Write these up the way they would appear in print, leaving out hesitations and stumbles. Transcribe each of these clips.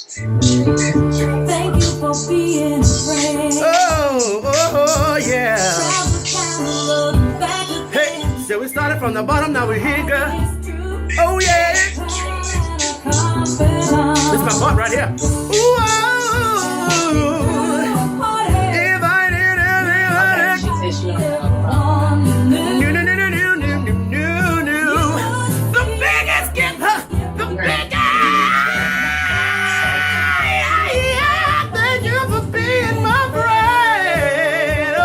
Thank you for being a friend. Oh, yeah. Hey, so we started from the bottom, now we're here, girl. Oh, yeah. This is my part right here. Ooh, if I did the biggest gift, the biggest. Thank you for being my friend.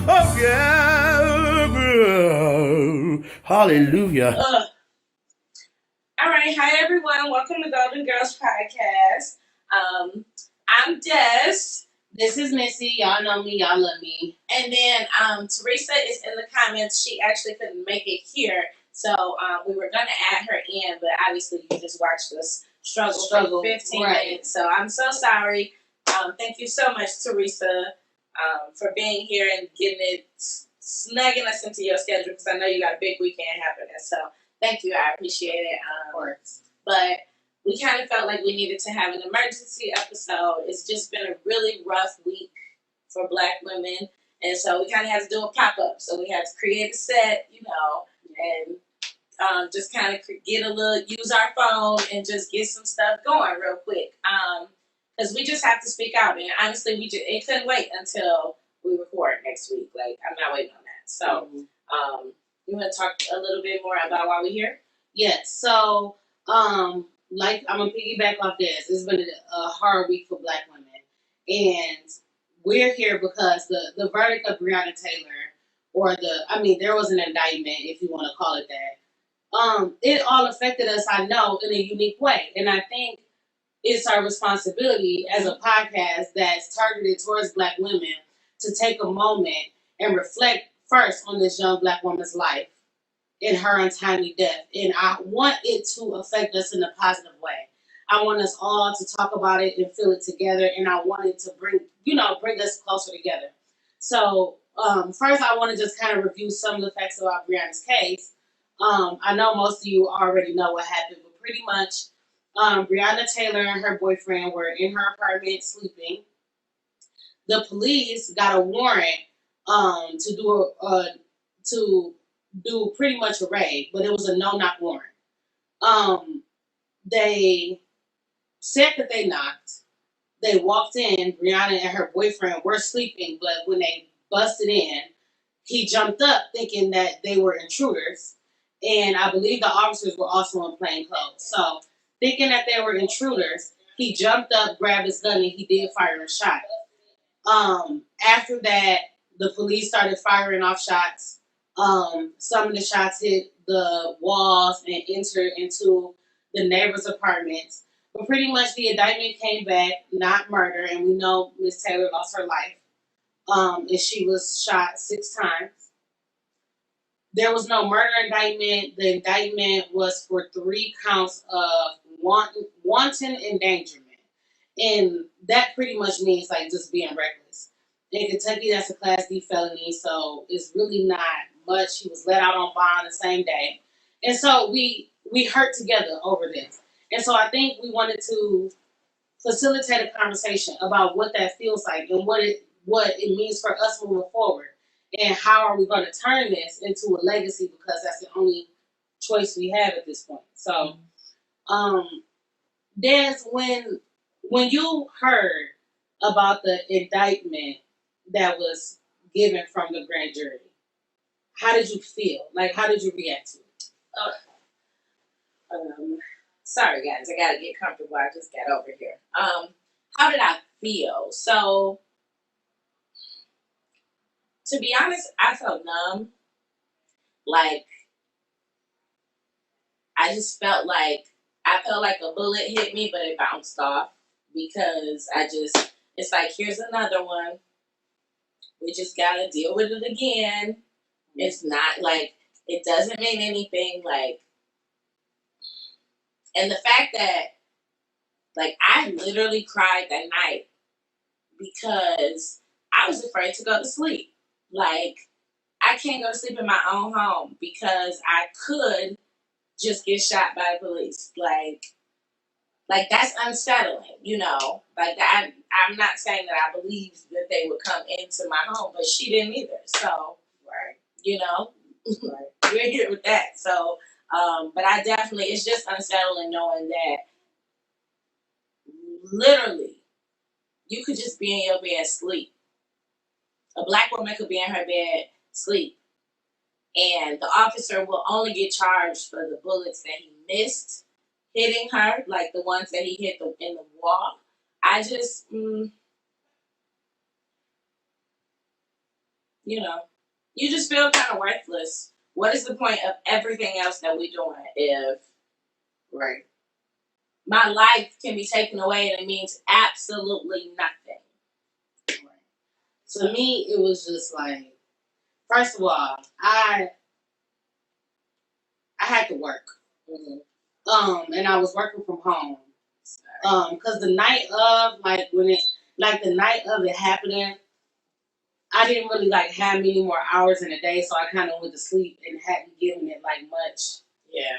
Oh, yeah. Hallelujah. All right, hi everyone. Welcome to Golden Girls Podcast. I'm Des. This is Missy. Y'all know me. Y'all love me. And then Teresa is in the comments. She actually couldn't make it here, so we were gonna add her in, but obviously you just watched us struggle for 15 minutes. So I'm so sorry. Thank you so much, Teresa, for being here and snugging us into your schedule, because I know you got a big weekend happening. So thank you. I appreciate it. Of course. But we kind of felt like we needed to have an emergency episode. It's just been a really rough week for Black women. And so we kind of had to do a pop-up. So we had to create a set, and just kind of use our phone and just get some stuff going real quick. Because we just have to speak out. And honestly, it couldn't wait until we record next week. Like, I'm not waiting on that. So, you want to talk a little bit more about why we're here? Yes. So, like, I'm going to piggyback off this. It's been a hard week for Black women. And we're here because the verdict of Breonna Taylor, there was an indictment, if you want to call it that. It all affected us, I know, in a unique way. And I think it's our responsibility as a podcast that's targeted towards Black women to take a moment and reflect first on this young Black woman's life in her untimely death. And I want it to affect us in a positive way. I want us all to talk about it and feel it together. And I want it to bring us closer together. So first, I want to just kind of review some of the facts about Breonna's case. I know most of you already know what happened, but pretty much Breonna Taylor and her boyfriend were in her apartment sleeping. The police got a warrant to do pretty much a raid, but it was a no-knock warrant. They said that they knocked. They walked in. Breonna and her boyfriend were sleeping, but when they busted in, he jumped up thinking that they were intruders. And I believe the officers were also in plain clothes. So thinking that they were intruders, he jumped up, grabbed his gun, and he did fire a shot. After that, the police started firing off shots. Some of the shots hit the walls and entered into the neighbors' apartments. But pretty much the indictment came back, not murder, and we know Miss Taylor lost her life. And she was shot 6 times. There was no murder indictment. The indictment was for 3 counts of wanton endangerment. And that pretty much means like just being reckless. In Kentucky, that's a Class D felony, so it's really not much. He was let out on bond the same day. And so we hurt together over this. And so I think we wanted to facilitate a conversation about what that feels like and what it means for us moving forward. And how are we going to turn this into a legacy, because that's the only choice we have at this point. So, Des, when you heard about the indictment that was given from the grand jury, how did you feel? Like, how did you react to it? Sorry, guys. I got to get comfortable. I just got over here. How did I feel? So, to be honest, I felt numb. Like, I felt like a bullet hit me, but it bounced off, because it's like, here's another one. We just got to deal with it again. It's not like, it doesn't mean anything. Like, and the fact that, like, I literally cried that night because I was afraid to go to sleep. Like, I can't go to sleep in my own home because I could just get shot by the police. Like, Like, that's unsettling, you know. Like, I'm not saying that I believe that they would come into my home, but she didn't either. So, Right. you know, Right. we're here with that. So, but I definitely, it's just unsettling knowing that literally you could just be in your bed sleep. A black woman could be in her bed sleep, and the officer will only get charged for the bullets that he missed hitting her, like the ones that he hit in the wall. I just, you know, you just feel kind of worthless. What is the point of everything else that we're doing if Right. my life can be taken away and it means absolutely nothing? Right. To me, it was just like, first of all, I had to work. Mm-hmm. And I was working from home. Cause the night of, the night of it happening, I didn't really like have many more hours in a day, so I kind of went to sleep and hadn't given it like much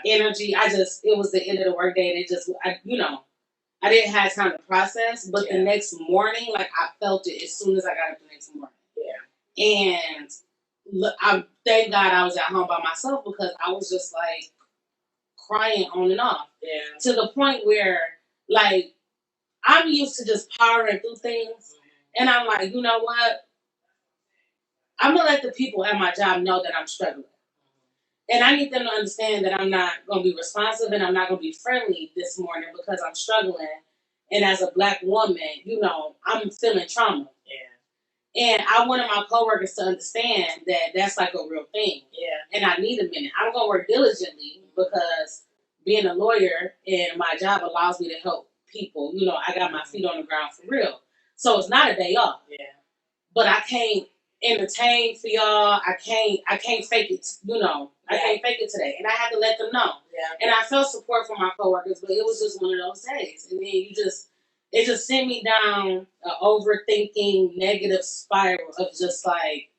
energy. It was the end of the workday, and I didn't have time to process. But the next morning, like I felt it as soon as I got up the next morning. Yeah. And I thank God I was at home by myself because I was just like crying on and off. Yeah. To the point where like I'm used to just powering through things, and I'm like, you know what? I'm gonna let the people at my job know that I'm struggling. And I need them to understand that I'm not gonna be responsive and I'm not gonna be friendly this morning because I'm struggling. And as a black woman, I'm feeling trauma. Yeah. And I wanted my coworkers to understand that that's like a real thing. Yeah. And I need a minute. I'm gonna work diligently because being a lawyer and my job allows me to help people. I got my feet on the ground for real. So it's not a day off. Yeah. But I can't entertain for y'all. I can't fake it. I can't fake it today. And I had to let them know. Yeah. And I felt support from my coworkers, but it was just one of those days. And then it just sent me down an overthinking negative spiral of just like,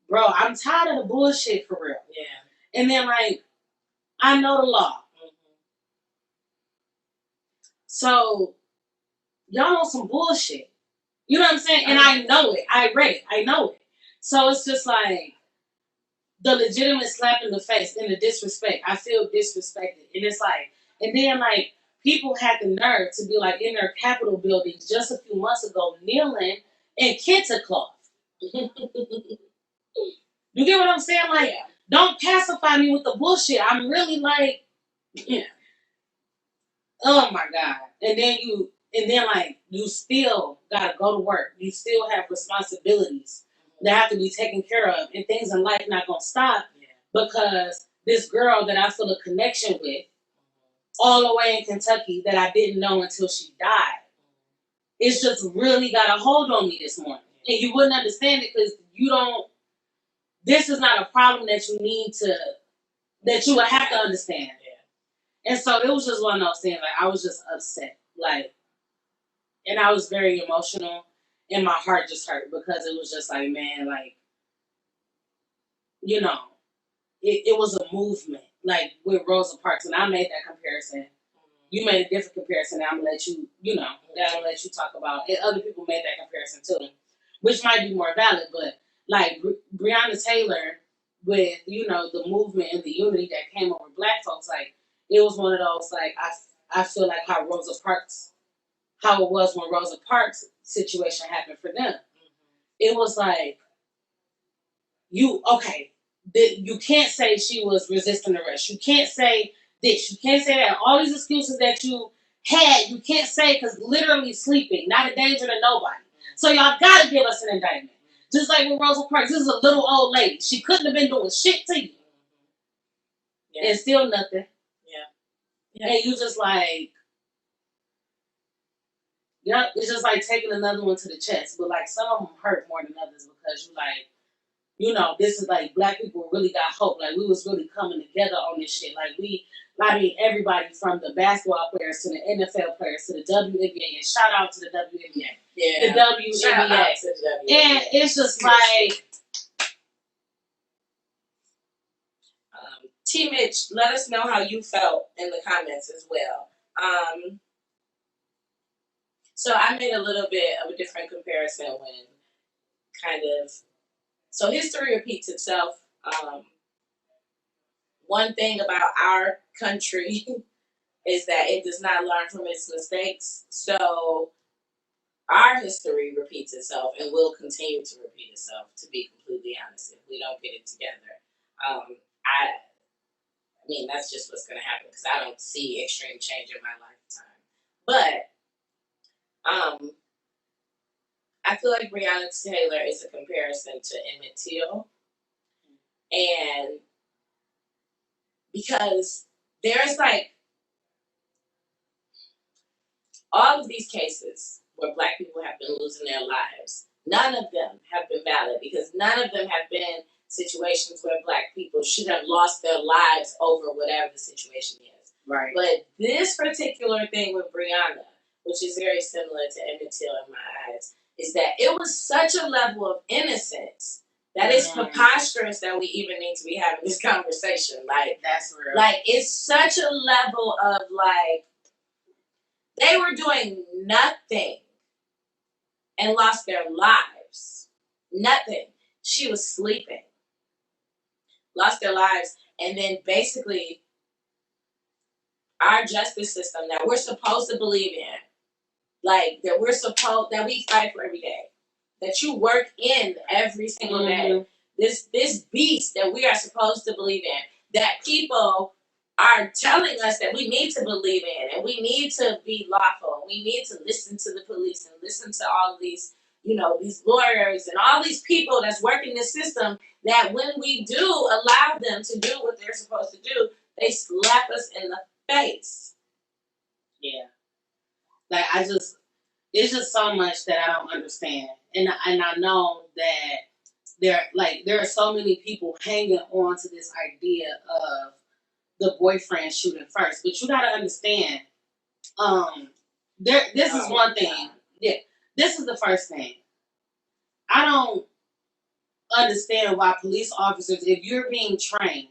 bro, I'm tired of the bullshit for real. Yeah. And then like, I know the law. Mm-hmm. So y'all know some bullshit. You know what I'm saying? And I know it. I read it. I know it. So it's just like the legitimate slap in the face and the disrespect. I feel disrespected. And it's like, and then like people had the nerve to be like in their Capitol buildings just a few months ago kneeling in kente cloth. You get what I'm saying? Like, don't pacify me with the bullshit. I'm really like, oh my God. And then you still gotta go to work. You still have responsibilities that have to be taken care of, and things in life not gonna stop because this girl that I feel a connection with, all the way in Kentucky, that I didn't know until she died. It's just really got a hold on me this morning, and you wouldn't understand it because you don't. This is not a problem that you would have to understand. And so it was just one of those things. Like I was just upset, like. And I was very emotional, and my heart just hurt because it was just like, man, like, it was a movement, like with Rosa Parks, and I made that comparison. You made a different comparison. I'm gonna let you, I'll let you talk about it. Other people made that comparison too, which might be more valid, but like Breonna Taylor with, the movement and the unity that came over black folks, like it was one of those, like, I feel like how it was when Rosa Parks' situation happened for them. Mm-hmm. It was like, you can't say she was resisting arrest. You can't say this. You can't say that. All these excuses that you had, you can't say because literally sleeping, not a danger to nobody. Mm-hmm. So y'all got to give us an indictment. Mm-hmm. Just like with Rosa Parks, this is a little old lady. She couldn't have been doing shit to you. Mm-hmm. Yeah. And still nothing. Yeah. And you just like, yep, it's just like taking another one to the chest. But like some of them hurt more than others because you like, this is like black people really got hope. Like we was really coming together on this shit. Like everybody from the basketball players to the NFL players to the WNBA, and shout out to the WNBA. Yeah. The WNBA. Shout out to the WNBA. And it's just like T. Mitch, let us know how you felt in the comments as well. So I made a little bit of a different comparison when so history repeats itself. One thing about our country is that it does not learn from its mistakes. So our history repeats itself and will continue to repeat itself, to be completely honest, if we don't get it together. I mean, that's just what's going to happen because I don't see extreme change in my lifetime. But I feel like Breonna Taylor is a comparison to Emmett Till. And because there's like all of these cases where Black people have been losing their lives, none of them have been valid because none of them have been situations where Black people should have lost their lives over whatever the situation is. Right. But this particular thing with Breonna, which is very similar to Emmett Till in my eyes, is that it was such a level of innocence that it's preposterous that we even need to be having this conversation. Like, that's real. Like, it's such a level of like, they were doing nothing and lost their lives. Nothing. She was sleeping. Lost their lives. And then basically, our justice system that we're supposed to believe in, like, that we fight for every day, that you work in every single day, this beast that we are supposed to believe in, that people are telling us that we need to believe in, and we need to be lawful, and we need to listen to the police and listen to all of these, these lawyers and all these people that's working this system, that when we do allow them to do what they're supposed to do, they slap us in the face. Yeah. Like, it's just so much that I don't understand. And I know that there are so many people hanging on to this idea of the boyfriend shooting first. But you gotta understand, this is one thing. Yeah. This is the first thing. I don't understand why police officers, if you're being trained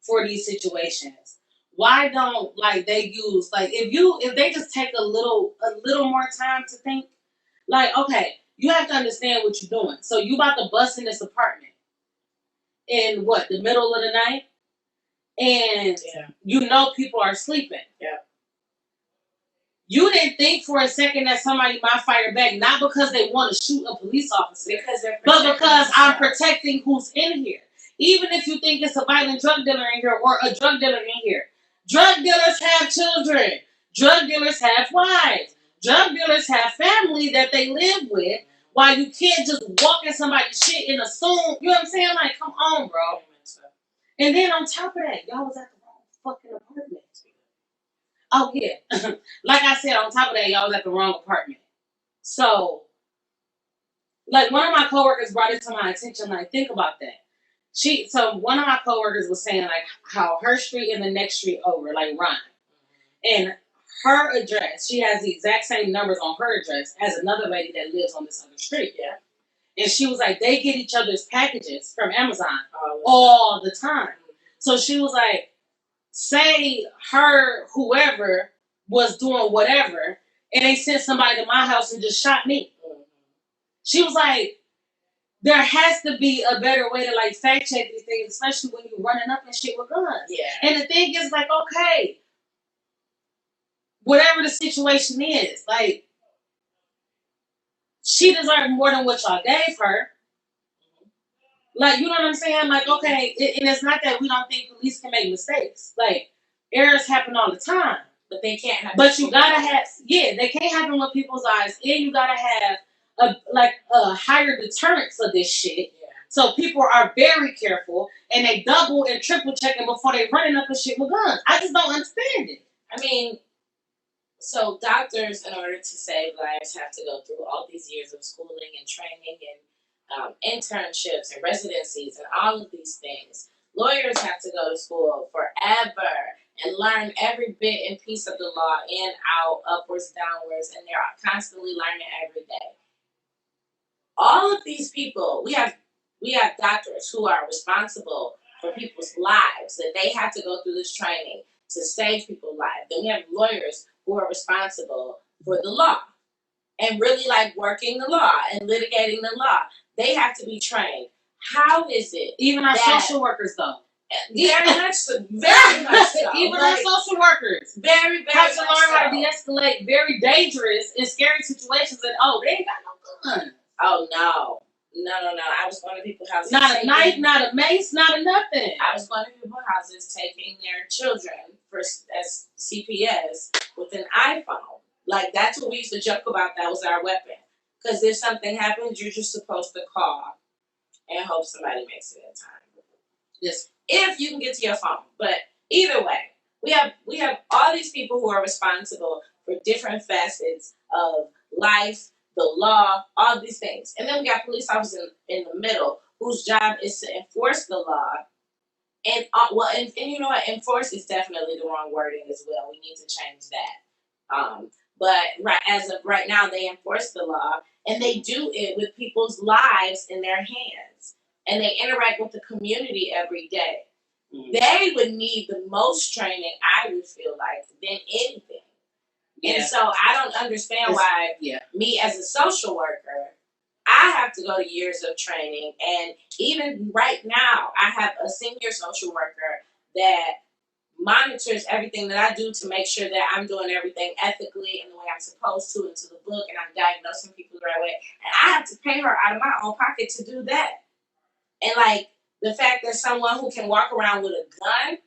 for these situations, why don't they use if they just take a little more time to think, okay, you have to understand what you're doing. So you about to bust in this apartment in the middle of the night, and people are sleeping. Yeah. You didn't think for a second that somebody might fire back, not because they want to shoot a police officer, but because I'm protecting who's in here. Even if you think it's a violent drug dealer in here or a drug dealer in here. Drug dealers have children. Drug dealers have wives. Drug dealers have family that they live with. Why you can't just walk in somebody's shit and assume, you know what I'm saying? Like, come on, bro. And then on top of that, y'all was at the wrong fucking apartment. Oh, yeah. Like I said, on top of that, y'all was at the wrong apartment. So, one of my coworkers brought it to my attention, think about that. So one of my coworkers was saying, how her street and the next street over, rhyme. And her address, she has the exact same numbers on her address as another lady that lives on this other street. Yeah. And she was like, they get each other's packages from Amazon all the time. So she was like, say whoever was doing whatever, and they sent somebody to my house and just shot me. She was like, there has to be a better way to fact check these things, especially when you're running up and shit with guns. Yeah. And the thing is okay, whatever the situation is, she deserved more than what y'all gave her. You know what I'm saying? Okay, and it's not that we don't think police can make mistakes. Errors happen all the time. But they can't happen. But you gotta have, they can't happen with people's eyes, and you gotta have a higher deterrence of this shit. Yeah. So people are very careful, and they double and triple checking before they running up and shit with guns. I just don't understand it. I mean, so doctors, in order to save lives, have to go through all these years of schooling and training and internships and residencies and all of these things. Lawyers have to go to school forever and learn every bit and piece of the law in, out, upwards, downwards, and they're constantly learning every day. All of these people, we have doctors who are responsible for people's lives, that they have to go through this training to save people's lives. Then we have lawyers who are responsible for the law and really like working the law and litigating the law. They have to be trained. How is it? Even our social workers, though. Very much so. Very much so. Even our social workers. Very, very have to much learn how so. to de-escalate very dangerous and scary situations. And they ain't got no gun. Oh no. No. I was going to people's houses. Not a knife, not a mace, not a nothing. I was going to people's houses taking their children as CPS with an iPhone. Like, that's what we used to joke about. That was our weapon. Because if something happens, you're just supposed to call and hope somebody makes it in time. Yes. If you can get to your phone. But either way, we have all these people who are responsible for different facets of life, the law, all these things. And then we got police officers in the middle whose job is to enforce the law. And you know what? Enforce is definitely the wrong wording as well. We need to change that. But as of right now, they enforce the law and they do it with people's lives in their hands. And they interact with the community every day. Mm-hmm. They would need the most training, I would feel like, than anything. Yeah. And so I don't understand why me as a social worker, I have to go to years of training. And even right now, I have a senior social worker that monitors everything that I do to make sure that I'm doing everything ethically and the way I'm supposed to and to the book, and I'm diagnosing people the right way. And I have to pay her out of my own pocket to do that. And like the fact that someone who can walk around with a gun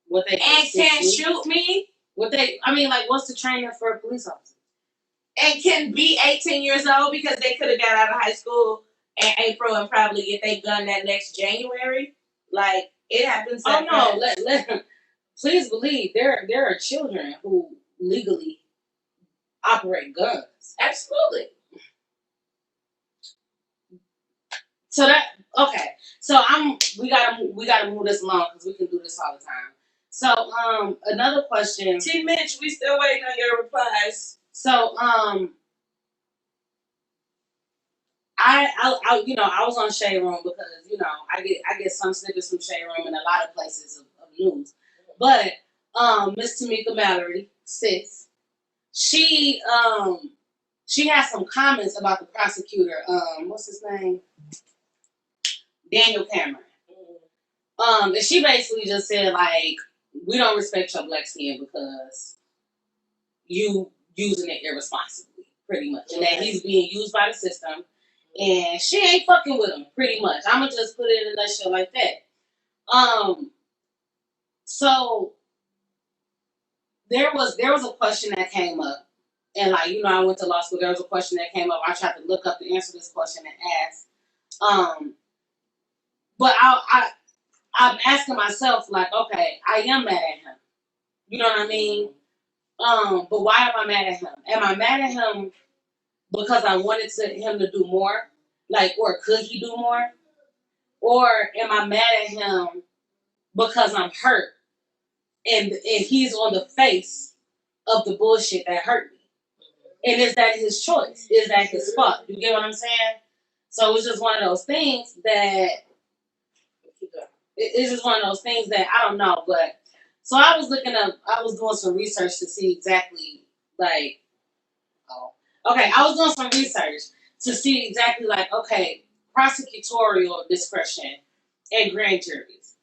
and can't shoot me. What's the training for a police officer? And can be 18 years old because they could have got out of high school in April and probably get their gun that next January. Like, it happens. Oh no! Please believe there are children who legally operate guns. Absolutely. So we gotta move this along because we can do this all the time. So another question. T. Mitch, we still waiting on your replies. So I was on Shade Room because I get some snippets from Shade Room in a lot of places of news, but Miss Tamika Mallory, sis, she has some comments about the prosecutor. What's his name? Daniel Cameron. And she basically just said, like, we don't respect your black skin because you using it irresponsibly, pretty much. And that he's being used by the system. And she ain't fucking with him, pretty much. I'm going to just put it in a nutshell like that. So there was a question that came up. And, like, I went to law school. There was a question that came up. I tried to look up the answer to this question and ask. But I'm asking myself, like, okay, I am mad at him. You know what I mean? But why am I mad at him? Am I mad at him because I wanted him to do more? Like, or could he do more? Or am I mad at him because I'm hurt and he's on the face of the bullshit that hurt me? And is that his choice? Is that his fault? You get what I'm saying? So it's just one of those things that it's just one of those things that I don't know. But so I was doing some research to see exactly I was doing some research to see exactly prosecutorial discretion and grand juries.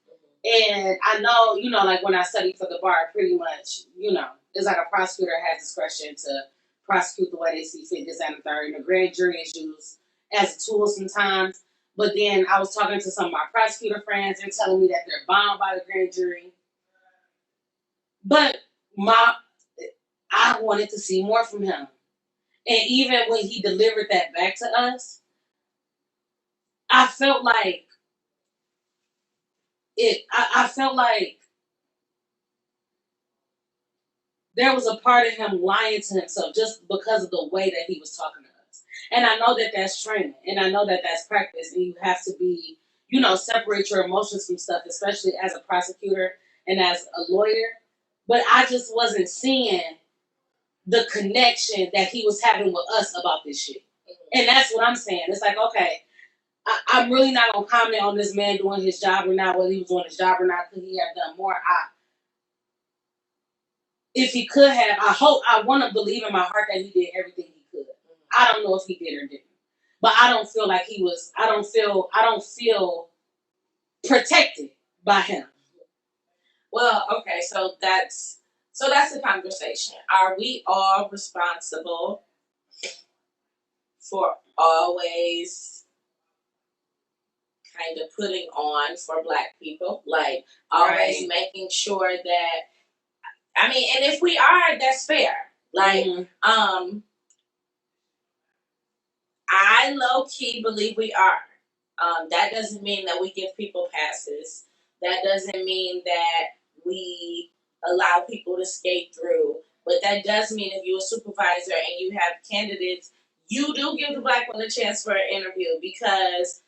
And I know, like when I studied for the bar, pretty much, it's like a prosecutor has discretion to prosecute the way they see fit, this and the third. And the grand jury is used as a tool sometimes. But then I was talking to some of my prosecutor friends. They're telling me that they're bound by the grand jury. But I wanted to see more from him. And even when he delivered that back to us, I felt like I felt like there was a part of him lying to himself just because of the way that he was talking to us. And I know that that's training, and I know that that's practice, and you have to be, separate your emotions from stuff, especially as a prosecutor and as a lawyer. But I just wasn't seeing the connection that he was having with us about this shit. And that's what I'm saying. It's like, okay, I'm really not going to comment on this man doing his job or not, whether he was doing his job or not, could he have done more? if he could have, I want to believe in my heart that he did everything he could. I don't know if he did or didn't, but I don't feel like he was. I don't feel protected by him. Well, okay, so that's the conversation. Are we all responsible for always kind of putting on for Black people? Like, always making sure that, I mean, and if we are, that's fair. Like, I low-key believe we are. That doesn't mean that we give people passes. That doesn't mean that we allow people to skate through. But that does mean if you're a supervisor and you have candidates, you do give the Black one a chance for an interview, because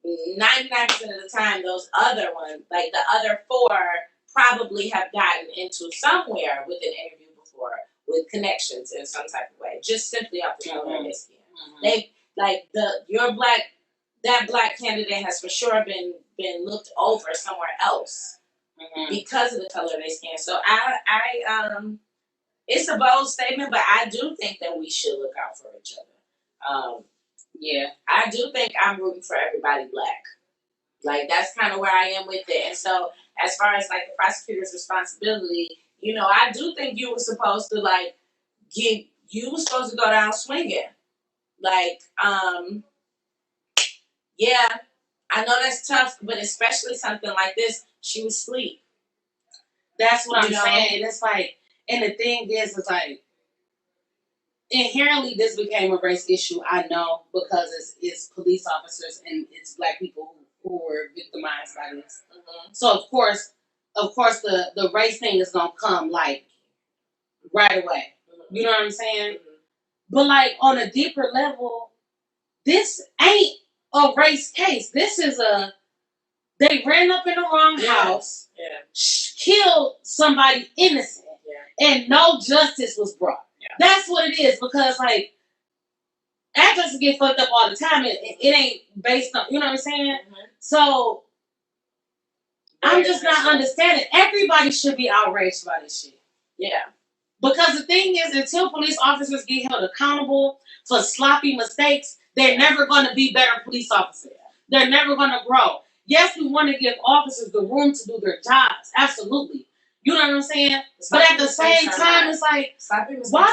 99% of the time, those other ones, like the other 4, probably have gotten into somewhere with an interview before, with connections in some type of way, just simply off the color of their skin. They like that Black candidate has for sure been looked over somewhere else because of the color of their skin. So I it's a bold statement, but I do think that we should look out for each other. I do think I'm rooting for everybody Black. Like, that's kind of where I am with it. And so, as far as like the prosecutor's responsibility, I do think you were supposed to you were supposed to go down swinging. Like, yeah, I know that's tough, but especially something like this, she was asleep. That's what I'm saying. And it's like, and the thing is, it's like, inherently this became a race issue, I know, because it's police officers and it's Black people who were victimized by this. So of course the race thing is gonna come like right away. You know what I'm saying? But like on a deeper level, this ain't a race case. This is they ran up in the wrong house, killed somebody innocent, and no justice was brought. That's what it is, because like actors get fucked up all the time. It ain't based on, you know what I'm saying? So I'm just not understanding. Everybody should be outraged by this shit. Yeah. Because the thing is, until police officers get held accountable for sloppy mistakes, they're never going to be better police officers. They're never going to grow. Yes, we want to give officers the room to do their jobs. Absolutely. You know what I'm saying? But at the same time, it's like, why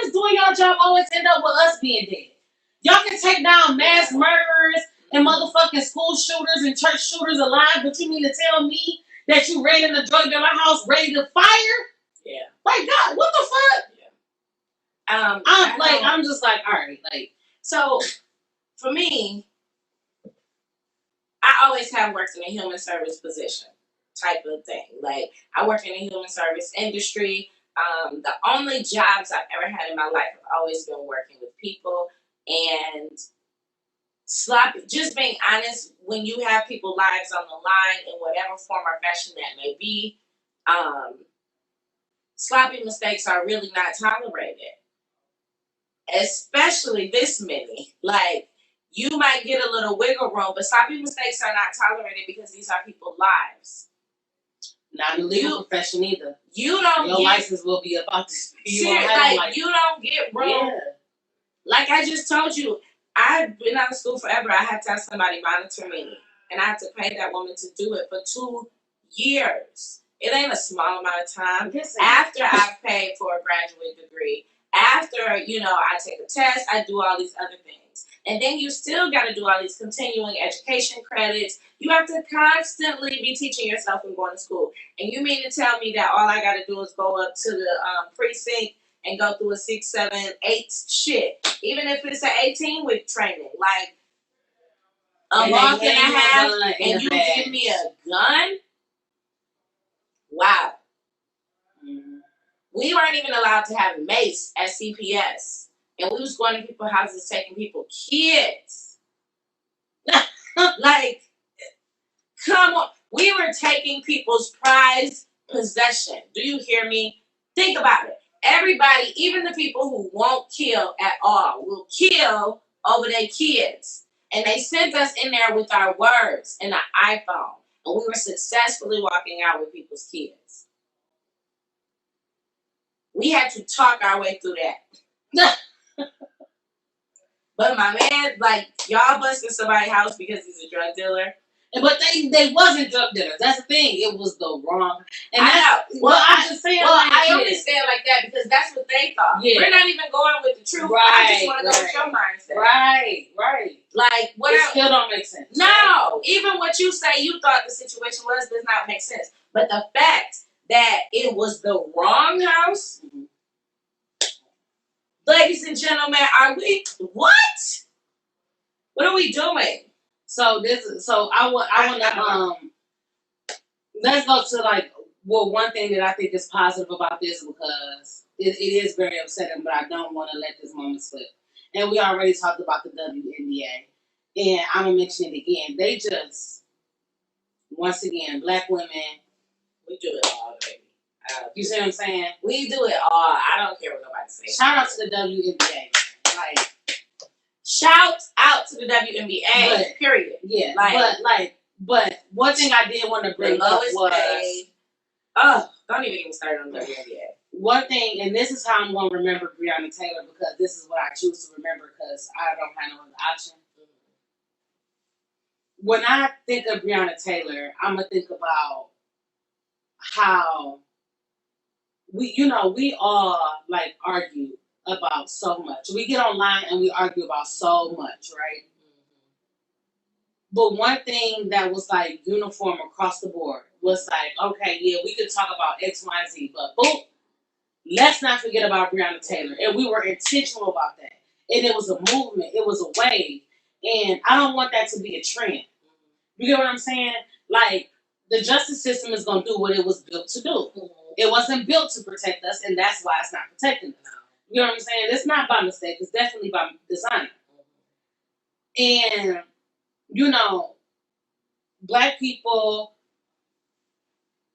does doing your job always end up with us being dead? Y'all can take down mass murderers and motherfucking school shooters and church shooters alive, but you mean to tell me that you ran in the drug dealer house ready to fire? Yeah. Like, God, what the fuck? Yeah. I'm just like, all right, like. So, for me, I always have worked in a human service position type of thing. Like, I work in the human service industry. The only jobs I've ever had in my life have always been working with people, and just being honest, when you have people's lives on the line in whatever form or fashion that may be, sloppy mistakes are really not tolerated. Especially this many. Like, you might get a little wiggle room, but sloppy mistakes are not tolerated because these are people's lives. Not in the legal profession either. You don't Your license will be about to you don't get room. Yeah. Like I just told you, I've been out of school forever. I had to have somebody monitor me, and I had to pay that woman to do it for 2 years. It ain't a small amount of time. After I've paid for a graduate degree, after, I take a test, I do all these other things. And then you still got to do all these continuing education credits. You have to constantly be teaching yourself and going to school. And you mean to tell me that all I got to do is go up to the precinct and go through a 6, 7, 8 shit, even if it's an 18-week training, like a month and a half, and you give me a gun? Wow. Mm-hmm. We weren't even allowed to have mace at CPS, and we was going to people's houses taking people kids. Like, come on. We were taking people's prized possession. Do you hear me? Think about it. Everybody, even the people who won't kill at all, will kill over their kids. And they sent us in there with our words and an iPhone. And we were successfully walking out with people's kids. We had to talk our way through that. But my man, like, y'all busted somebody's house because he's a drug dealer. But they wasn't drug dealers. That's the thing. It was the wrong. And I know. Well, I'm just saying. Well, like, I only say it like that because that's what they thought. Yeah. We're not even going with the truth. Right, I just want to go with your mindset. Right. Like, what it still don't make sense. No. Right? Even what you say you thought the situation was does not make sense. But the fact that it was the wrong house, ladies and gentlemen, are we what? What are we doing? So I want to let's go to like one thing that I think is positive about this because it is very upsetting, but I don't want to let this moment slip. And we already talked about the WNBA, and I'm gonna mention it again. They just once again, black women, we do it all, baby. You see what I'm saying? We do it all. I don't care what nobody says. Shout out to the WNBA. Like, shout out to the WNBA. Period. Yeah. Like, but one thing I did want to bring up was paid. Oh, don't even get me started on the WNBA. One thing, and this is how I'm going to remember Breonna Taylor because this is what I choose to remember because I don't have no other option. When I think of Breonna Taylor, I'm going to think about how we all like argue about so much. We get online and we argue about so much, right? But one thing that was like uniform across the board was like, okay, yeah, we could talk about X, Y, Z, but boom, let's not forget about Breonna Taylor. And we were intentional about that. And it was a movement. It was a wave. And I don't want that to be a trend. You get what I'm saying? Like, the justice system is going to do what it was built to do. It wasn't built to protect us, and that's why it's not protecting us. You know what I'm saying? It's not by mistake. It's definitely by design. And, black people,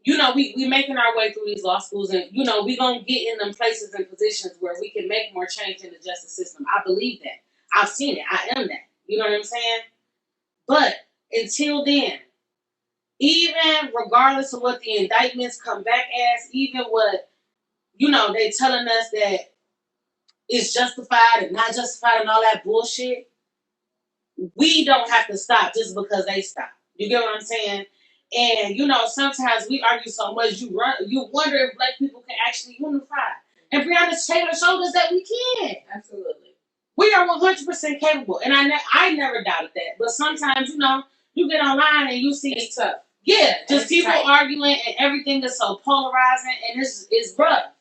we making our way through these law schools, and, we going to get in them places and positions where we can make more change in the justice system. I believe that. I've seen it. I am that. You know what I'm saying? But until then, even regardless of what the indictments come back as, even what, they telling us that it's justified and not justified and all that bullshit, we don't have to stop just because they stop. You get what I'm saying? And, sometimes we argue so much, you wonder if black people can actually unify. And Breonna Taylor showed us that we can. Absolutely. We are 100% capable. And I never doubted that. But sometimes, you get online and you see it's tough. Yeah, just people arguing and everything is so polarizing and it's rough.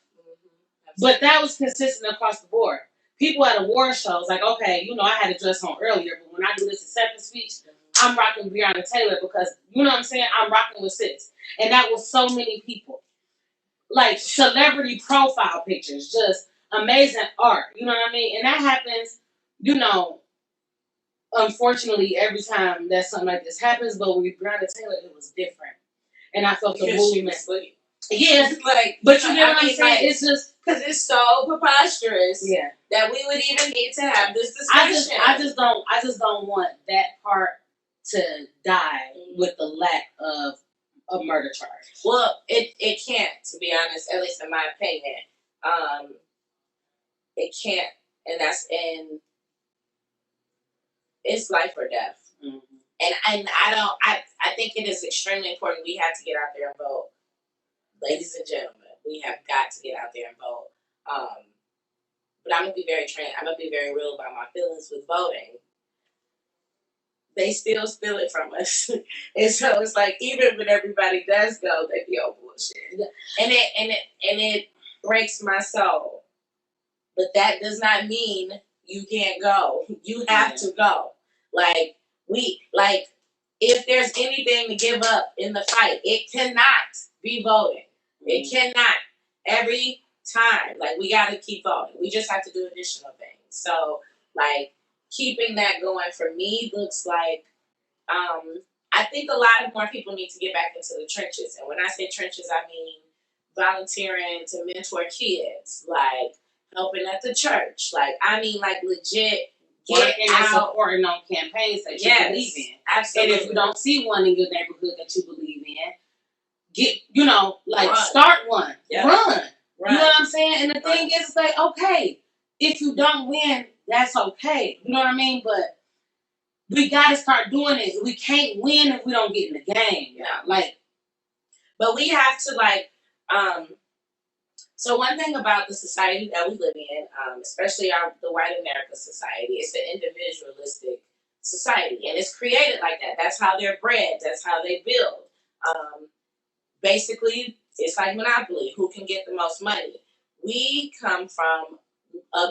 But that was consistent across the board. People at award shows, like, okay, I had a dress on earlier, but when I do this acceptance speech, I'm rocking Breonna Taylor because, you know what I'm saying? I'm rocking with sis. And that was so many people. Like, celebrity profile pictures, just amazing art. You know what I mean? And that happens, unfortunately, every time that something like this happens, but with Breonna Taylor, it was different. And I felt the movement. Yeah, but you know what I'm saying? Like, it's just because it's so preposterous. Yeah. That we would even need to have this discussion. I just don't want that part to die with the lack of a murder charge. Well, it can't, to be honest, at least in my opinion. It can't, and it's life or death. Mm-hmm. And I think it is extremely important we have to get out there and vote. Ladies and gentlemen, we have got to get out there and vote. But I'm gonna be very real about my feelings with voting. They still steal it from us. And so it's like, even when everybody does go, they be on bullshit. And it breaks my soul. But that does not mean you can't go. You have to go. If there's anything to give up in the fight, it cannot be voting. It cannot. Every time. We got to keep voting. We just have to do additional things. So, keeping that going for me looks like, I think a lot of more people need to get back into the trenches. And when I say trenches, I mean volunteering to mentor kids, helping at the church. Legit get out. Supporting on campaigns that you believe in. Absolutely. And if you don't see one in your neighborhood that you believe in, get, run. Start one. Yep. Run. Right. You know what I'm saying? And the thing is, it's like, okay, if you don't win, that's okay. You know what I mean? But we got to start doing it. We can't win if we don't get in the game. Yeah. Like, but we have to so one thing about the society that we live in, especially the white America society, it's an individualistic society, and it's created like that. That's how they're bred. That's how they build. Basically, it's like Monopoly. Who can get the most money? We come from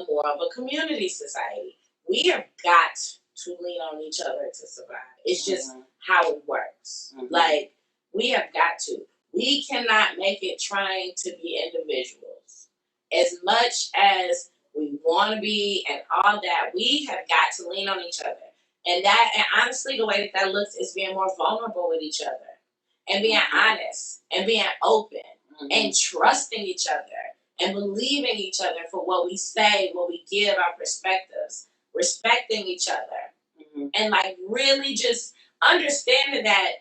more of a community society. We have got to lean on each other to survive. It's just how it works. Like, we have got to. We cannot make it trying to be individuals. As much as we want to be and all that, we have got to lean on each other. And honestly, the way that looks is being more vulnerable with each other and being honest and being open and trusting each other and believing each other for what we say, what we give, our perspectives, respecting each other. And like really just understanding that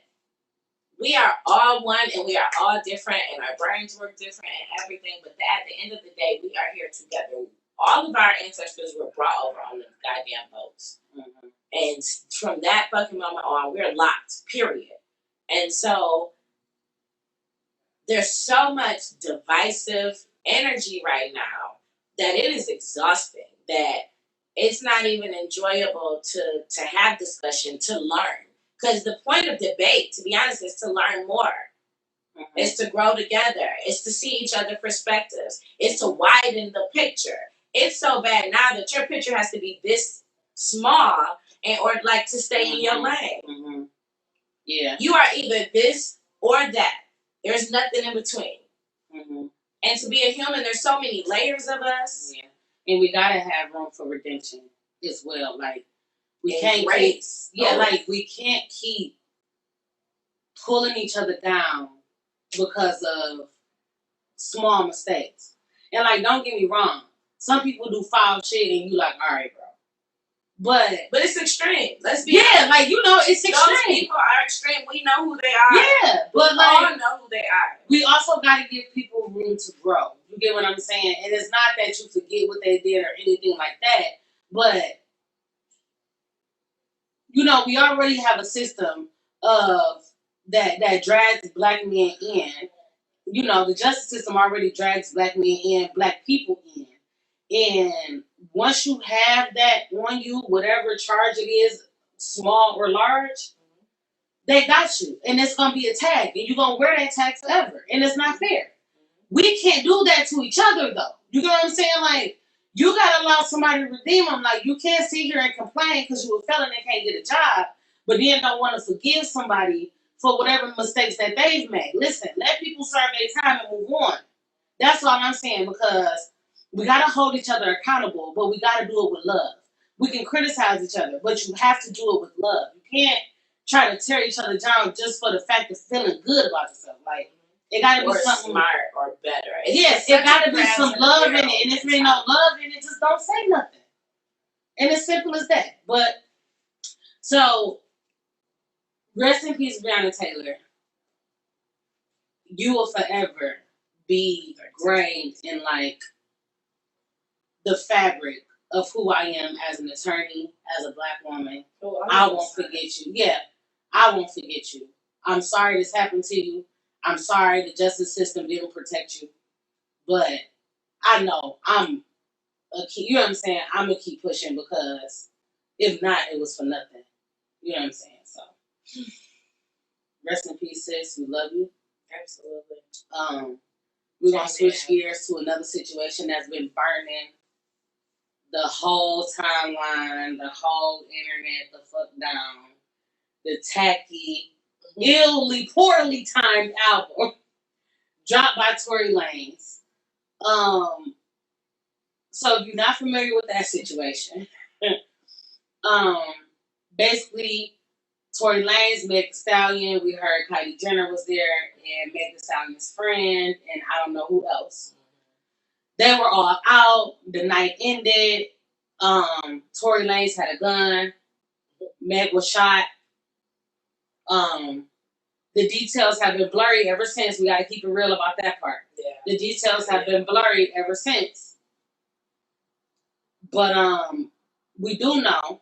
we are all one and we are all different and our brains work different and everything, but at the end of the day, we are here together. All of our ancestors were brought over on the goddamn boats. And from that fucking moment on, we're locked, period. And so there's so much divisive energy right now that it is exhausting, that it's not even enjoyable to have discussion, to learn. Because the point of debate, to be honest, is to learn more. It's to grow together. It's to see each other's perspectives. It's to widen the picture. It's so bad now that your picture has to be this small in order like to stay in your lane. Yeah. You are either this or that. There's nothing in between. And to be a human, there's so many layers of us. Yeah. And we gotta have room for redemption as well. Like we can't race. Like we can't keep pulling each other down because of small mistakes. And like, don't get me wrong, some people do foul shit and you like, all right, bro. But it's extreme. Let's be honest. like, you know, it's extreme. Those people are extreme. We know who they are. Yeah, but we like, all know who they are. We also got to give people room to grow. You get what I'm saying? And it's not that you forget what they did or anything like that, but you know, we already have a system of that drags black men in. You know, the justice system already drags black men in, black people in. And once you have that on you, whatever charge it is, small or large, they got you. And it's going to be a tag. And you're going to wear that tag forever. And it's not fair. We can't do that to each other, though. You know what I'm saying? Like, you got to allow somebody to redeem them. Like, you can't sit here and complain because you're a felon and can't get a job, but then don't want to forgive somebody for whatever mistakes that they've made. Listen, let people serve their time and move on. That's all I'm saying, because we got to hold each other accountable, but we got to do it with love. We can criticize each other, but you have to do it with love. You can't try to tear each other down just for the fact of feeling good about yourself. Like, it got to be something smart or better. Yes, it got to be some love in it. And if there ain't no love in it, just don't say nothing. And it's simple as that. But, so, rest in peace, Breonna Taylor. You will forever be ingrained in, like, the fabric of who I am as an attorney, as a black woman. I won't forget you. Yeah, I won't forget you. I'm sorry this happened to you. I'm sorry the justice system didn't protect you. But I know you know what I'm saying? I'm going to keep pushing, because if not, it was for nothing. You know what I'm saying? So, rest in peace, sis. We love you. Absolutely. We're going to switch gears to another situation that's been burning the whole timeline, the whole internet, the fuck down. The tacky, poorly timed album dropped by Tory Lanez. So if you're not familiar with that situation, basically Tory Lanez, Meg Thee Stallion, we heard Kylie Jenner was there, and Meg Thee Stallion's friend, and I don't know who else. They were all out. The night ended. Tory Lanez had a gun. Meg was shot. The details have been blurry ever since. We got to keep it real about that part. Yeah. The details have been blurry ever since. But we do know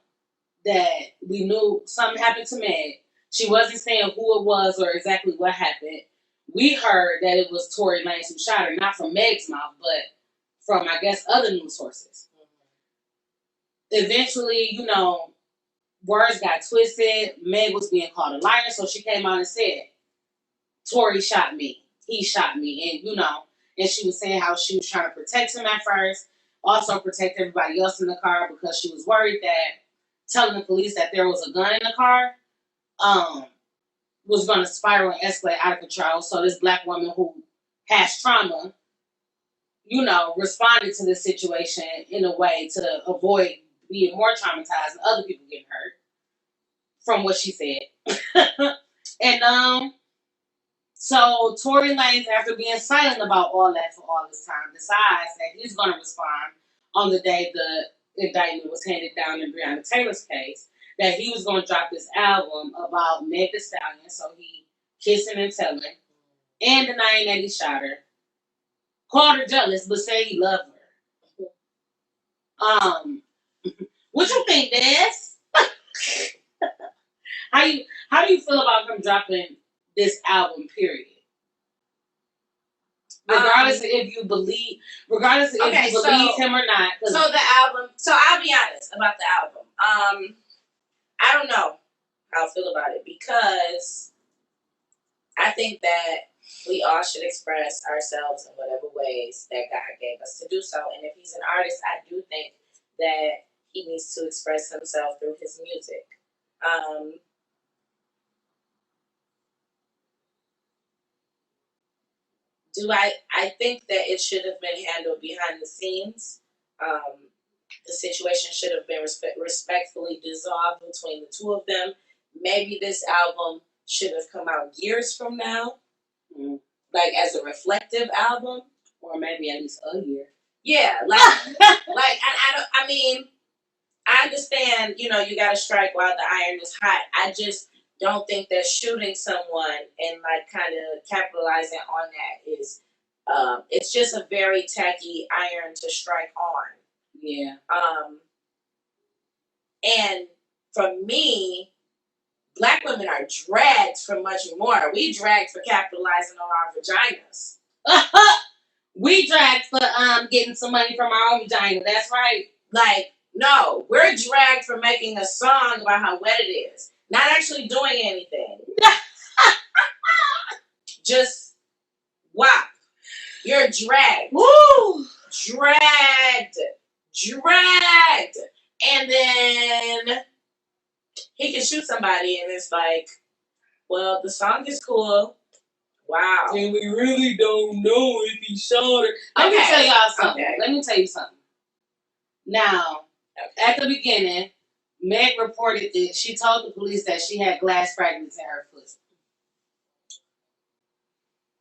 that we knew something happened to Meg. She wasn't saying who it was or exactly what happened. We heard that it was Tory Lanez who shot her, not from Meg's mouth, but from, I guess, other news sources. Eventually, words got twisted. Meg was being called a liar, so she came out and said, Tory shot me. He shot me. And she was saying how she was trying to protect him at first, also protect everybody else in the car because she was worried that telling the police that there was a gun in the car was going to spiral and escalate out of control. So this black woman who has trauma, responded to this situation in a way to avoid being more traumatized and other people getting hurt, from what she said. And so Tory Lanez, after being silent about all that for all this time, decides that he's going to respond on the day the indictment was handed down in Breonna Taylor's case, that he was going to drop this album about Meg Thee Stallion, so he kissing and telling, and denying that he shot her, called her jealous, but said he loved her. What you think, Des? How do you feel about him dropping this album, period? Regardless of if you believe him or not. So the album. So I'll be honest about the album. I don't know how I feel about it because I think that we all should express ourselves in whatever ways that God gave us to do so. And if he's an artist, I do think that he needs to express himself through his music. I think that it should have been handled behind the scenes. The situation should have been respectfully dissolved between the two of them. Maybe this album should have come out years from now, like as a reflective album, or maybe at least a year. Yeah, I understand. You got to strike while the iron is hot. I just don't think that shooting someone and kind of capitalizing on that is. It's just a very tacky iron to strike on. Yeah. And for me, black women are dragged for much more. We dragged for capitalizing on our vaginas. We dragged for getting some money from our own vagina. That's right. No, we're dragged for making a song about how wet it is. Not actually doing anything. Just wow. You're dragged. Woo! Dragged. And then he can shoot somebody and it's like, well, the song is cool. Wow. And we really don't know if he shot her. Let me tell y'all something. Okay. Let me tell you something. Now, at the beginning, Meg reported that she told the police that she had glass fragments in her foot.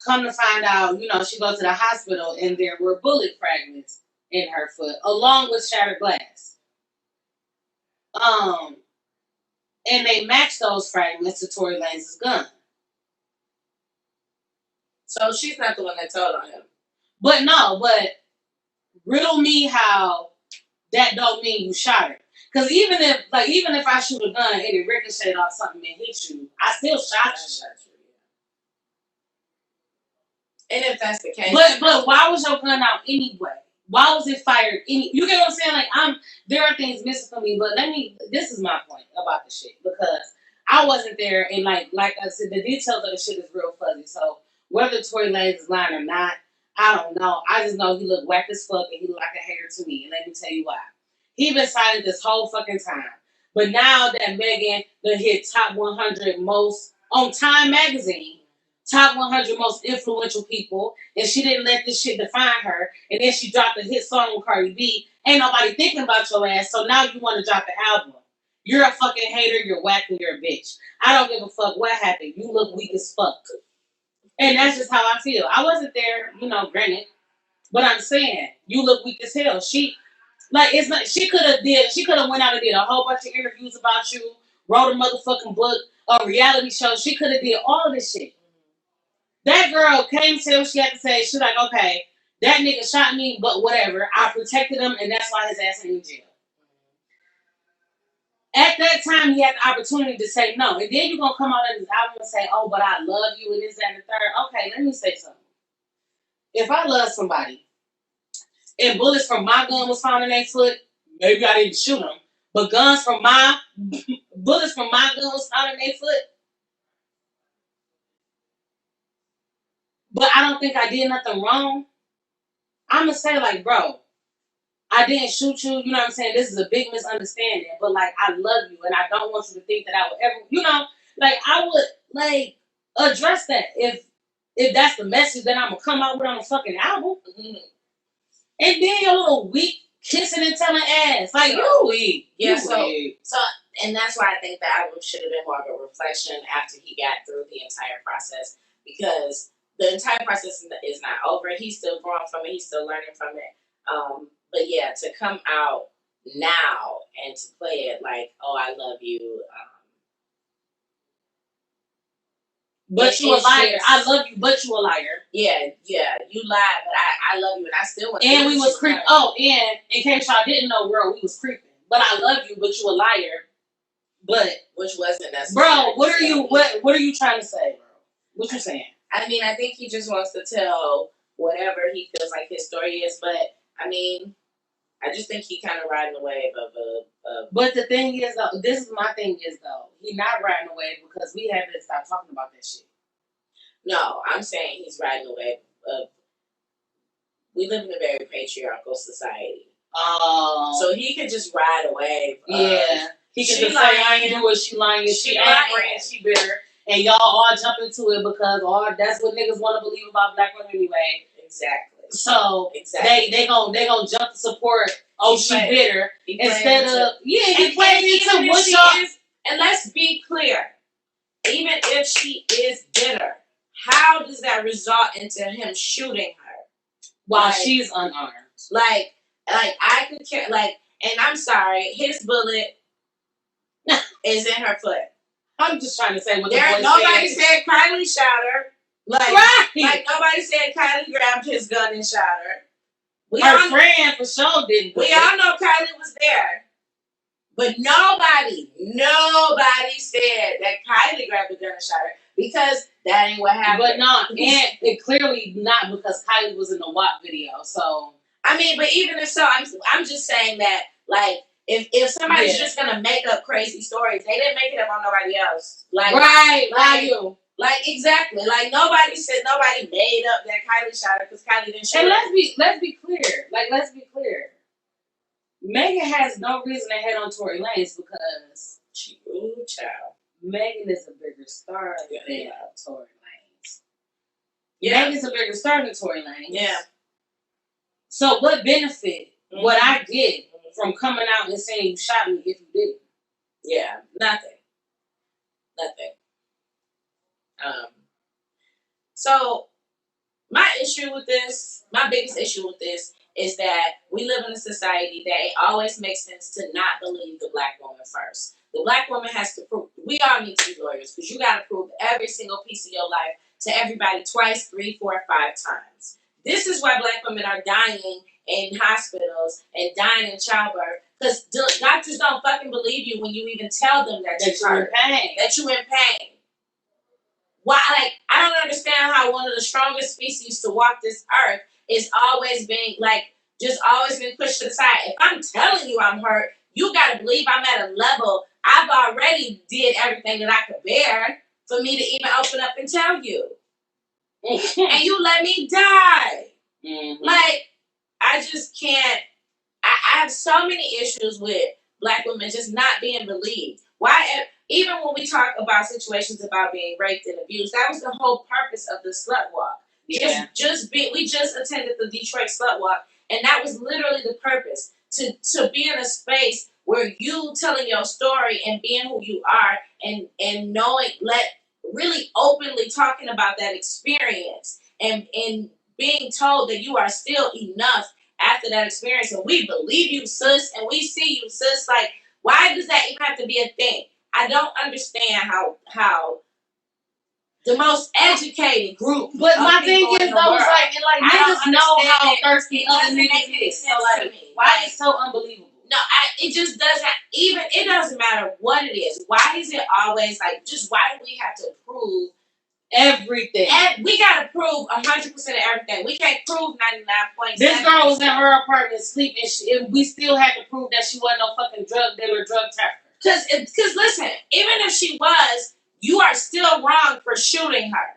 Come to find out, she goes to the hospital and there were bullet fragments in her foot, along with shattered glass. And they matched those fragments to Tory Lanez's gun. So she's not the one that told on him. But riddle me how that don't mean you shot her. Because even if I shoot a gun and it ricocheted off something and hit you, I still shot you. And if that's the case, but why was your gun out anyway? Why was it fired? You get what I'm saying? There are things missing from me. But this is my point about the shit because I wasn't there, and like I said, the details of the shit is real fuzzy. So whether Tory Lanez is lying or not, I don't know. I just know he looked whack as fuck and he looked like a hater to me. And let me tell you why. He been silent this whole fucking time. But now that Megan done hit top 100 most on Time magazine. Top 100 most influential people, and she didn't let this shit define her, and then she dropped a hit song with Cardi B. Ain't nobody thinking about your ass, so now you want to drop an album. You're a fucking hater, you're whack, and you're a bitch. I don't give a fuck what happened. You look weak as fuck. And that's just how I feel. I wasn't there, granted, but I'm saying, you look weak as hell. She could have went out and did a whole bunch of interviews about you, wrote a motherfucking book, a reality show. She could have did all of this shit. That girl came to what she had to say. She's like, okay, that nigga shot me, but whatever. I protected him, and that's why his ass ain't in jail. At that time, he had the opportunity to say no. And then you're going to come out in this album and say, oh, but I love you and this, that, and the third. Okay, let me say something. If I love somebody and bullets from my gun was found in their foot, maybe I didn't shoot them. But bullets from my gun was found in their foot. But I don't think I did nothing wrong. I'm going to say, like, bro, I didn't shoot you. You know what I'm saying? This is a big misunderstanding. But, like, I love you. And I don't want you to think that I would ever, you know, like, I would, like, address that. If that's the message that I'm going to come out with on a fucking album. Mm-hmm. And then your little weak kissing and telling ass. Like, you weak. Yeah, so, and that's why I think the album should have been more of a reflection after he got through the entire process. Because the entire process is not over. He's still growing from it. He's still learning from it. But yeah, to come out now and to play it like, oh, I love you. But you a liar. I love you, but you a liar. Yeah, you lied, but I love you, and I still want. And we was creeping. Oh, and in case y'all didn't know, girl, we was creeping. But I love you, but you a liar. But which wasn't necessary. Bro, what are you trying to say, bro? What you saying? I mean, I think he just wants to tell whatever he feels like his story is, but I mean, I just think he kind of riding the wave of a. But the thing is, though, this is my thing is though, he not riding the wave because we haven't stopped talking about that shit. No, I'm saying he's riding the wave of. We live in a very patriarchal society. So he could just ride a wave. Yeah, he could just say, "I ain't doing she lying, she angry, and she bitter," and y'all all jump into it because that's what niggas want to believe about black women anyway. Exactly. So they gonna jump to support. Oh, she bitter instead of he playing into what y'all. And let's be clear, even if she is bitter, how does that result into him shooting her while she's unarmed? Like I could care. Like, and I'm sorry, his bullet is in her foot. I'm just trying to say what nobody said Kylie shot her. Like nobody said Kylie grabbed his gun and shot her. Her friend for sure didn't. We all know Kylie was there. But nobody said that Kylie grabbed the gun and shot her because that ain't what happened. But no, and it clearly not because Kylie was in the WAP video. So I mean, but even if so, I'm just saying that like if somebody's just gonna make up crazy stories, they didn't make it up on nobody else. Like you. Like exactly. Like nobody made up that Kylie shot her because Kylie didn't shoot her. And let's be clear. Megan has no reason to hate on Tory Lanez because child. Megan is a bigger star than Tory Lanez. Yeah. Megan's a bigger star than Tory Lanez. Yeah. So what benefit would I get from coming out and saying you shot me if you didn't? Yeah, nothing. So my biggest issue with this is that we live in a society that it always makes sense to not believe the black woman first. The black woman has to prove. We all need to be lawyers because you got to prove every single piece of your life to everybody twice, 3, 4, 5 times. This is why black women are dying in hospitals and dying in childbirth because doctors don't fucking believe you when you even tell them that you're in pain. Why? Like, I don't understand how one of the strongest species to walk this earth is always being always been pushed to the side. If I'm telling you I'm hurt, you gotta believe I'm at a level I've already did everything that I could bear for me to even open up and tell you. And you let me die. Mm-hmm. Like, I just can't. I have so many issues with black women just not being believed. Why? Even when we talk about situations about being raped and abused, that was the whole purpose of the slut walk. Yeah. We just attended the Detroit slut walk, and that was literally the purpose to be in a space where you telling your story and being who you are and knowing, really openly talking about that experience and being told that you are still enough after that experience, and we believe you, sis, and we see you, sis. Like, why does that even have to be a thing? I don't understand how the most educated group. But my thing is, though, it's like niggas know how thirsty other doesn't make niggas any is. So, sense like, to me. why is it so unbelievable? No, it just doesn't. Even it doesn't matter what it is. Why is it always like? Just why do we have to prove everything? We gotta prove 100% of everything. We can't prove 99.7%. This girl was in her apartment sleeping, and we still had to prove that she wasn't no fucking drug dealer, drug trafficker. Because listen, even if she was, you are still wrong for shooting her.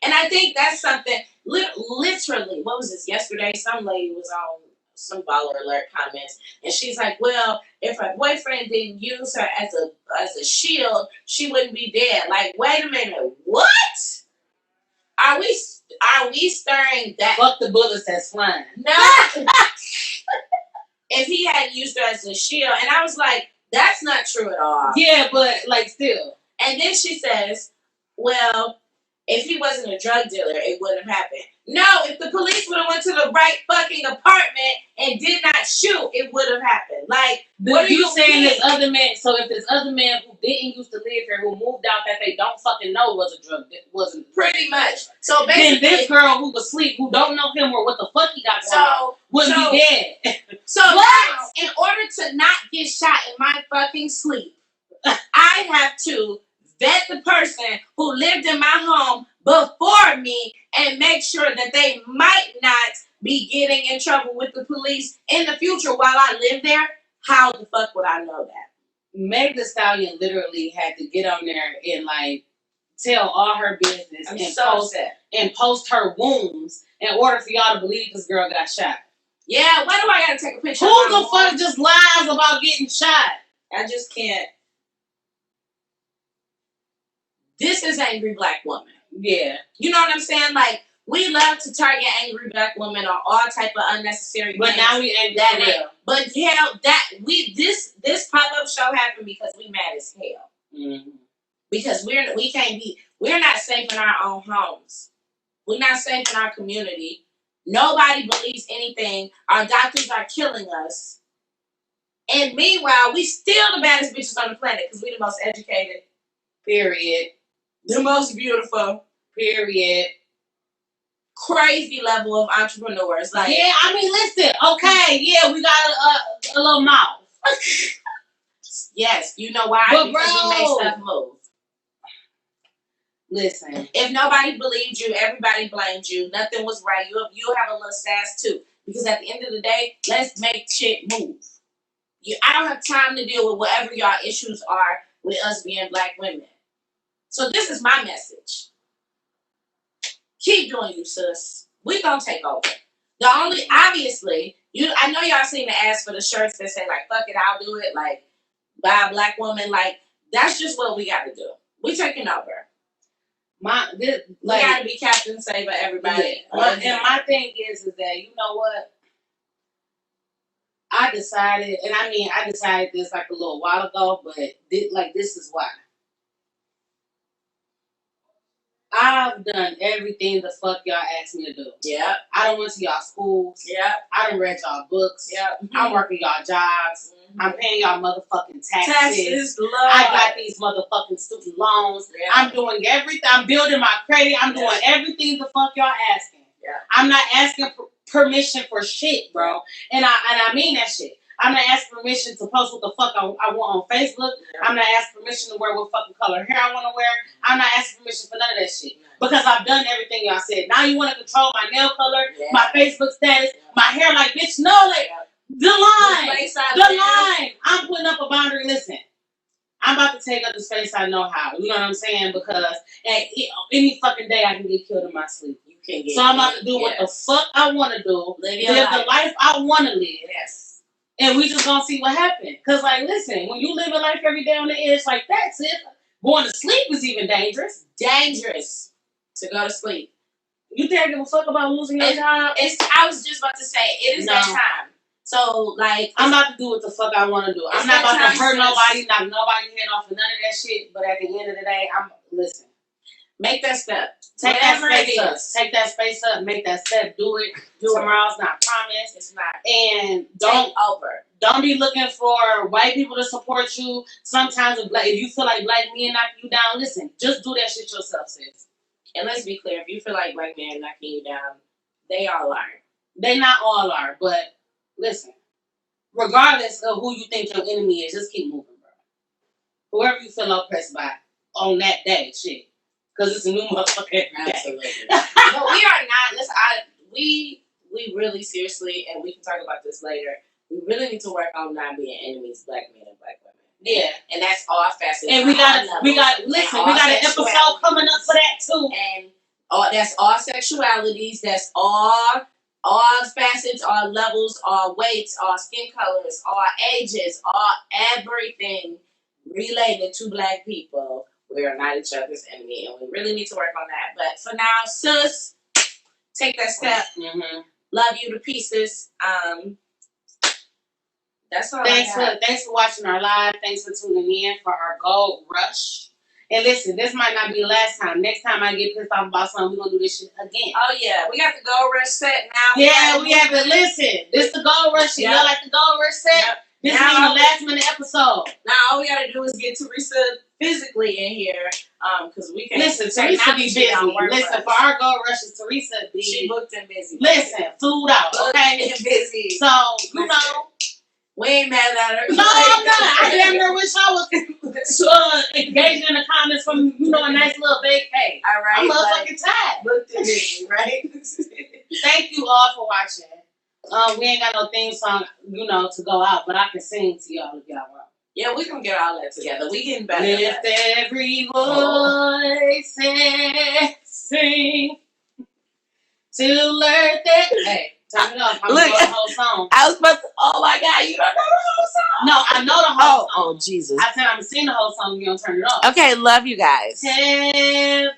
And I think that's something. Literally, what was this yesterday? Some lady was on some baller alert comments, and she's like, "Well, if her boyfriend didn't use her as a shield, she wouldn't be dead." Like, wait a minute, what? Are we stirring that? Fuck the bullets that's flying. No. If he had used her as a shield, and I was like, that's not true at all. Yeah, but like still. And then she says, "Well, if he wasn't a drug dealer, it wouldn't have happened." No, if the police would have went to the right fucking apartment and did not shoot, it would have happened. Like, what are you saying? This other man. So if this other man who didn't used to live here, who moved out, that they don't fucking know wasn't pretty much. So basically, then this girl who was asleep, who don't know him or what the fuck he got going on, wouldn't be dead. So now, in order to not get shot in my fucking sleep, I have to vet the person who lived in my home before me and make sure that they might not be getting in trouble with the police in the future while I live there. How the fuck would I know that? Meg Thee Stallion literally had to get on there and like tell all her business and post her wounds in order for y'all to believe this girl got shot. Yeah, why do I gotta take a picture? Who the fuck just lies about getting shot? I just can't. This is angry black woman. Yeah. You know what I'm saying? Like, we love to target angry black women on all type of unnecessary but things. Now we ain't that real. But hell, this pop-up show happened because we mad as hell. Mm-hmm. Because we're not safe in our own homes. We're not safe in our community. Nobody believes anything. Our doctors are killing us. And meanwhile, we still the baddest bitches on the planet because we the most educated. Period. The most beautiful. Period. Crazy level of entrepreneurs. Like, yeah, I mean, listen. Okay, yeah, we got a little mouth. Yes, you know why? But because we make stuff move. Listen. If nobody believed you, everybody blamed you. Nothing was right. You have a little sass too. Because at the end of the day, let's make shit move. I don't have time to deal with whatever y'all issues are with us being black women. So this is my message. Keep doing you, sis. We gonna take over. Obviously, I know y'all seen the ads for the shirts that say like, fuck it, I'll do it. Like, buy a black woman. Like, that's just what we gotta do. We taking over. We gotta be Captain Saver, everybody. Yeah. And my thing is that, you know what? I decided this like a little while ago, but this is why. I've done everything the fuck y'all asked me to do. Yeah. I done went to y'all schools. Yeah. I done read y'all books. Yeah. I'm working y'all jobs. Mm-hmm. I'm paying y'all motherfucking taxes. I got these motherfucking student loans. Yeah. I'm doing everything. I'm building my credit. I'm doing everything the fuck y'all asking. Yeah. I'm not asking permission for shit, bro. And I mean that shit. I'm not asking permission to post what the fuck I want on Facebook. Yeah. I'm not asking permission to wear what fucking color hair I want to wear. I'm not asking permission for none of that shit. Because I've done everything y'all said. Now you want to control my nail color, my Facebook status, my hair. Like, bitch, no, like, the line. I'm putting up a boundary. Listen, I'm about to take up the space I know how. You know what I'm saying? Because any fucking day I can get killed in my sleep. So I'm about to do what the fuck I want to do. Live the life I want to live. Yes. And we just gonna see what happens. Cause like, listen, when you live a life every day on the edge, like that's it. Going to sleep is even dangerous. Dangerous to go to sleep. You think I give a fuck about losing your job? I was just about to say, it is that time. So like, I'm about to do what the fuck I want to do. I'm not about to hurt nobody, knock nobody's head off, and none of that shit. But at the end of the day, listen. Make that step. Take that space up. Take that space up. Make that step. Do it. Tomorrow's not promised. promise. It's not. And don't be looking for white people to support you. Sometimes if you feel like black men knocking you down, listen, just do that shit yourself, sis. And let's be clear, if you feel like black men knocking you down, they all are. They not all are, but listen, regardless of who you think your enemy is, just keep moving, bro. Whoever you feel oppressed by on that day, shit. Because it's a new motherfucker every day. Absolutely. No, we are not. Listen, we really seriously, and we can talk about this later, we really need to work on not being enemies, black men and black women. Yeah. And that's all facets. And we got an episode coming up for that too. And that's all sexualities, that's all facets, all levels, all weights, all skin colors, all ages, all everything related to black people. We are not each other's enemy, and we really need to work on that. But for now, sis, take that step. Mm-hmm. Love you to pieces. That's all. Thanks for watching our live. Thanks for tuning in for our gold rush. And listen, this might not be the last time. Next time I get pissed off about something, we're gonna do this shit again. Oh yeah, we got the gold rush set now. Yeah, we have it. Listen, this the gold rush. Yep. Y'all like the gold rush set? Yep. This is the last minute episode. Now all we gotta do is get Teresa physically in here, because we can. Listen, Teresa be busy. Listen, for our gold rushes, Teresa be. She booked and busy. Listen, flew out, okay, and busy. So you know. We ain't mad at her. No, I'm not. I damn near wish I was engaged in the comments from, a nice little vacay. All right. I'm motherfucking tired. Looked at me, right? Thank you all for watching. We ain't got no theme song, to go out, but I can sing to y'all if y'all want. Yeah, we can get all that together. We getting better. Lift every voice and sing to learn that. Hey. Turn it up. I'm going the whole song. I was about to. Oh my God, you don't know the whole song? No, I know the whole song. Oh Jesus! I said I'm gonna sing the whole song. You gonna turn it off? Okay, love you guys. Heaven.